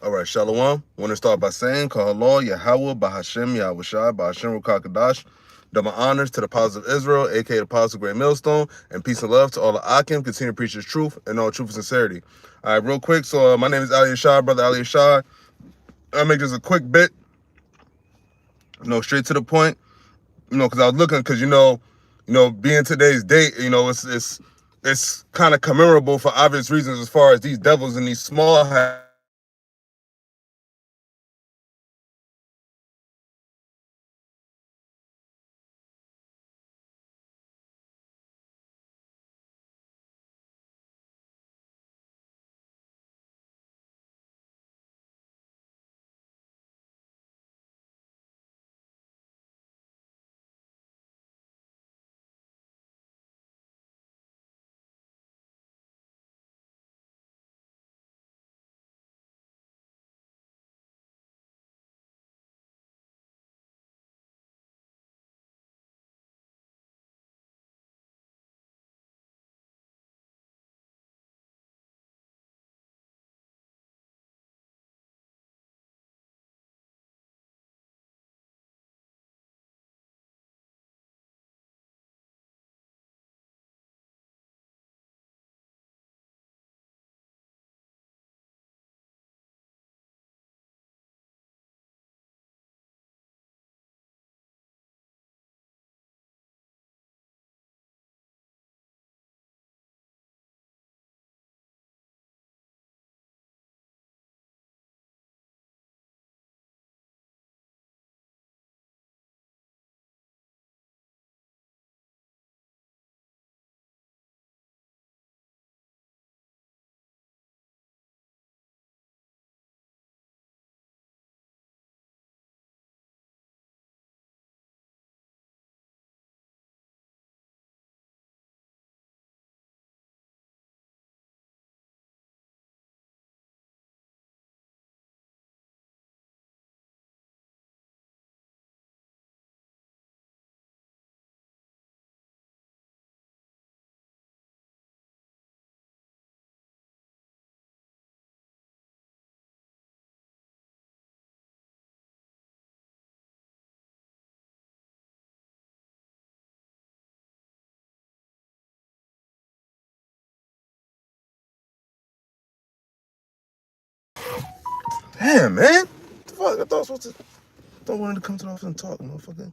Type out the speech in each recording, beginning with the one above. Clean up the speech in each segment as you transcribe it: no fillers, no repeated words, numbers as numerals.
All right, Shalom. I want to start by saying, Call Allah, YAHAWAH, BAHASHAM, YAHAWASHI, BAHASHAM, Rukakadash. Double honors to the apostles of Israel, aka the apostles of Great Millstone, and peace and love to all the Akim. Continue to preach his truth and all truth and sincerity. All right, real quick. So, my name is Ali Ashad, brother Ali Ashad. I'll make this a quick bit, straight to the point. Because I was looking, because being today's date, it's kind of commemorable for obvious reasons as far as these devils and these small Damn, man. What the fuck? I thought I was supposed to. I thought I wanted to come to the office and talk, motherfucker.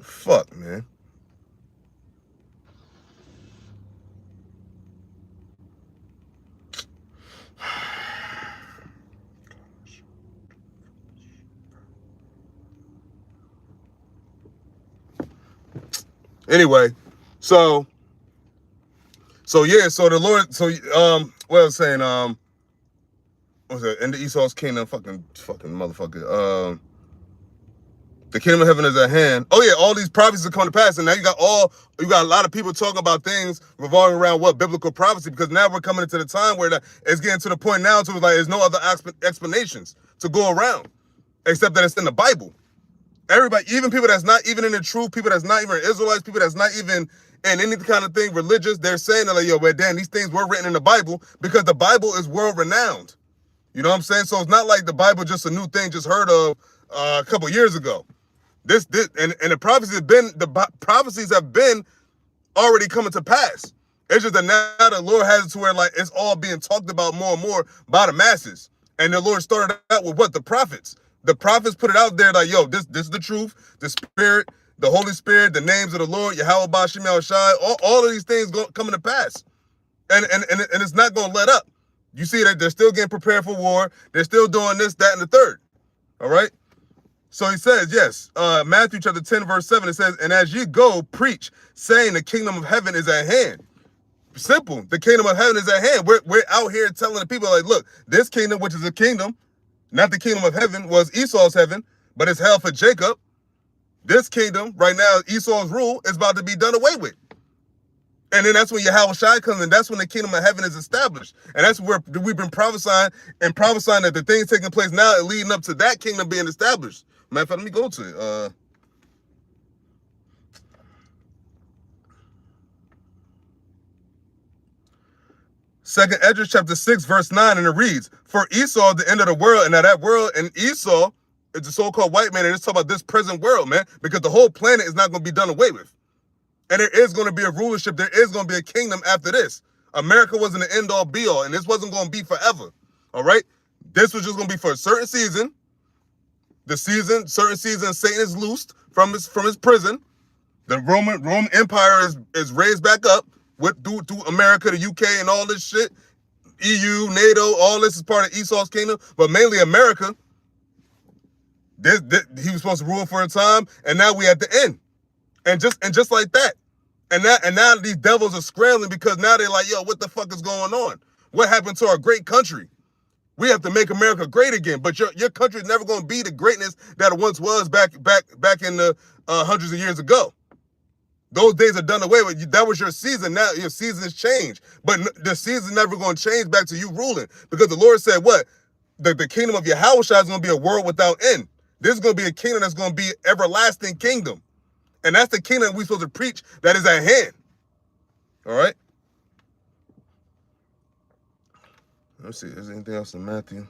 Fuck, man. Anyway, so the Lord, what I was saying, what was it? In the Esau's kingdom, fucking motherfucker. The kingdom of heaven is at hand. Oh yeah, all these prophecies are coming to pass, and now you got a lot of people talking about things revolving around what biblical prophecy, because now we're coming into the time where it's getting to the point now to like there's no other explanations to go around except that it's in the Bible. Everybody, even people that's not even in the truth, people that's not even Israelites, people that's not even in any kind of thing religious, they're saying that like, yo, well, damn, these things were written in the Bible because the Bible is world renowned. You know what I'm saying? So it's not like the Bible just a new thing just heard of a couple years ago. And the prophecies have been already coming to pass. It's just that now the Lord has it to where like it's all being talked about more and more by the masses. And the Lord started out with what? The prophets. The prophets put it out there like, yo, this is the truth, the Spirit, the Holy Spirit, the names of the Lord, Yahawah, BAHASHAM, YAHAWASHI, all of these things coming to pass. And it's not going to let up. You see that they're still getting prepared for war. They're still doing this, that, and the third. All right? So he says, yes, Matthew chapter 10, verse 7, it says, and as you go, preach, saying the kingdom of heaven is at hand. Simple. The kingdom of heaven is at hand. We're out here telling the people, like, look, this kingdom, which is a kingdom, not the kingdom of heaven, was Esau's heaven, but it's hell for Jacob. This kingdom, right now, Esau's rule, is about to be done away with. And then that's when YAHAWASHI comes in. That's when the kingdom of heaven is established. And that's where we've been prophesying that the things taking place now are leading up to that kingdom being established. Matter of fact, let me go to it. Second Esdras chapter 6, verse 9, and it reads, "For Esau, the end of the world," and now that world and Esau is the so-called white man, and it's talking about this present world, man, because the whole planet is not going to be done away with. And there is going to be a rulership, there is going to be a kingdom after this. America wasn't the end-all be-all, and this wasn't going to be forever, all right? This was just going to be for a certain season. Certain season, Satan is loosed from his prison. The Roman Empire is raised back up through America, the UK, and all this shit. EU, NATO, all this is part of Esau's kingdom, but mainly America. He was supposed to rule for a time, and now we at the end. And just like that. And now these devils are scrambling because now they're like, yo, what the fuck is going on? What happened to our great country? We have to make America great again, but your country is never going to be the greatness that it once was back in the hundreds of years ago. Those days are done away with. That was your season. Now your season has changed, but the season never going to change back to you ruling, because the Lord said what? The kingdom of Yahawashi is going to be a world without end. This is going to be a kingdom that's going to be everlasting kingdom, and that's the kingdom we're supposed to preach that is at hand. All right. Let's see. Is there anything else in Matthew?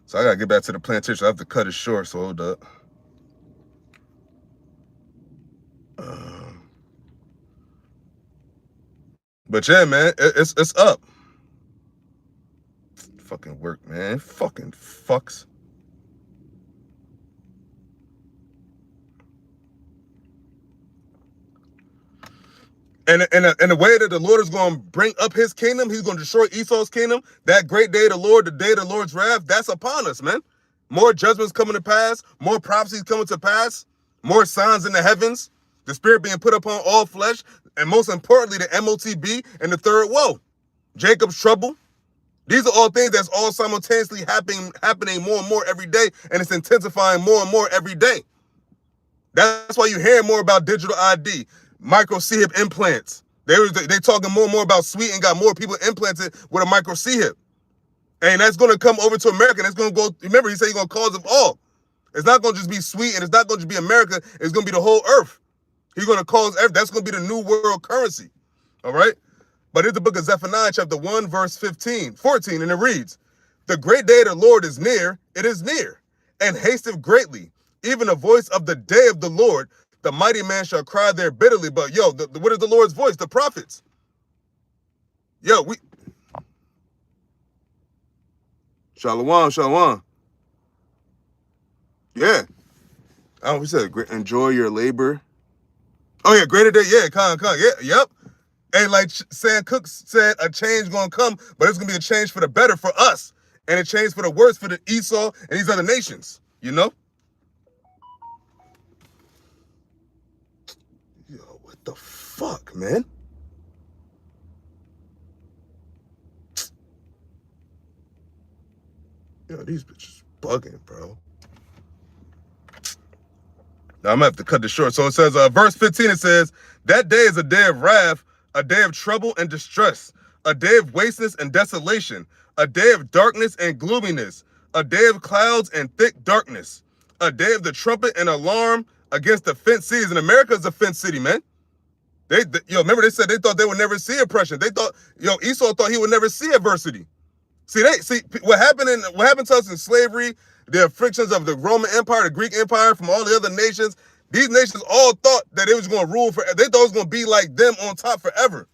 So I gotta get back to the plantation. I have to cut it short. So hold up. But yeah, man, it's up. Fucking work, man. Fucking fucks. And the way that the Lord is going to bring up his kingdom, he's going to destroy Esau's kingdom. That great day of the Lord, the day of the Lord's wrath, that's upon us, man. More judgments coming to pass, more prophecies coming to pass, more signs in the heavens, the Spirit being put upon all flesh, and most importantly, the MOTB and the third woe, Jacob's trouble. These are all things that's all simultaneously happening more and more every day, and it's intensifying more and more every day. That's why you hear more about digital ID, micro C-hip implants. They talking more and more about sweet and got more people implanted with a micro C-hip. And that's going to come over to America, and it's going to go, remember, he said he's going to cause them all. It's not going to just be sweet, and it's not going to just be America, it's going to be the whole earth. He's going to cause everything. That's going to be the new world currency. All right? But it's the book of Zephaniah, chapter 1, verse 14, and it reads, "The great day of the Lord is near, it is near, and hasteth greatly. Even the voice of the day of the Lord, the mighty man shall cry there bitterly." But yo, what is the Lord's voice? The prophets. Yo, Shalom, shalom. Yeah. Oh, we said, enjoy your labor. Oh yeah, greater day. Yeah, con. Yeah, yep. And like Sam Cooke said, a change gonna come, but it's gonna be a change for the better for us, and a change for the worse for the Esau and these other nations. You know? Yo, what the fuck, man? Yo, these bitches bugging, bro. Now I'm gonna have to cut this short. So it says, verse 15, it says, "That day is a day of wrath, a day of trouble and distress, a day of wasteness and desolation, a day of darkness and gloominess, a day of clouds and thick darkness, a day of the trumpet and alarm against the fenced cities." And America is a fenced city, man. Remember they said they thought they would never see oppression. They thought, Esau thought he would never see adversity. See what happened to us in slavery, the afflictions of the Roman Empire, the Greek Empire, from all the other nations. These nations all thought that it was going to rule forever. They thought it was going to be like them on top forever.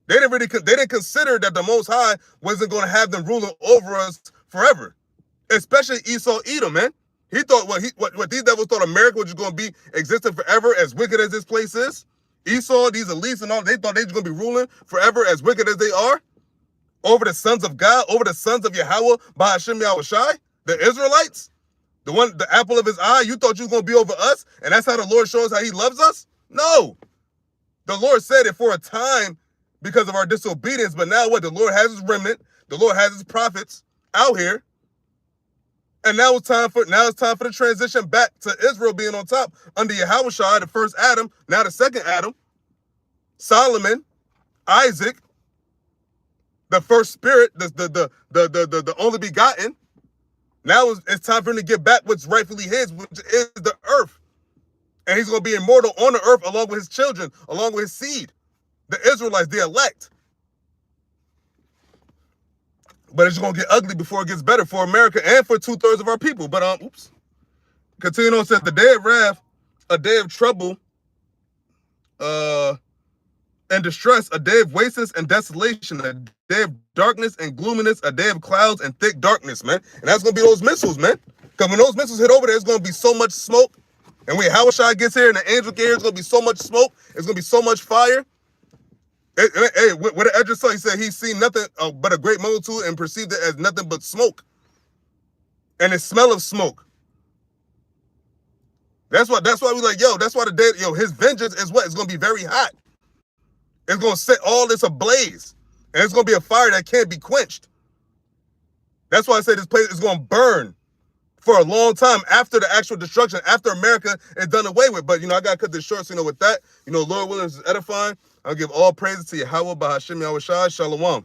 They didn't consider that the Most High wasn't going to have them ruling over us forever. Especially Esau Edom, man. He thought what these devils thought America was just going to be existing forever, as wicked as this place is. Esau, these elites and all, they thought they were going to be ruling forever, as wicked as they are, over the sons of God, over the sons of Yahawah, BAHASHAM YAHAWASHI, the Israelites, the apple of his eye. You thought you was going to be over us, and that's how the Lord shows how he loves us? No. The Lord said it for a time because of our disobedience, but now what? The Lord has his remnant, the Lord has his prophets out here, and now it's time for the transition back to Israel being on top under Yahawashi, the first Adam, now the second Adam, Solomon, Isaac, the first spirit, the only begotten. Now it's time for him to get back what's rightfully his, which is the earth. And he's going to be immortal on the earth along with his children, along with his seed, the Israelites, the elect. But it's going to get ugly before it gets better for America and for 2/3 of our people. But, oops. Continuing on, says the day of wrath, a day of trouble, and distress, a day of wasteness and desolation, a day of darkness and gloominess, a day of clouds and thick darkness, man. And that's going to be those missiles, man. Because when those missiles hit over there, it's going to be so much smoke. And when YAHAWASHI gets here and the angel gets here, it's going to be so much smoke. It's going to be so much fire. Hey, what the Edge saw, he said he's seen nothing but a great multitude and perceived it as nothing but smoke. And the smell of smoke. That's why we like, yo, that's why the day, yo, his vengeance is what? It's going to be very hot. It's going to set all this ablaze. And it's going to be a fire that can't be quenched. That's why I say this place is going to burn for a long time after the actual destruction, after America is done away with. But, I got to cut this short. So, with that, Lord willing, is edifying. I'll give all praises to Yahawah, BAHASHAM, YAHAWASHI, Shalom.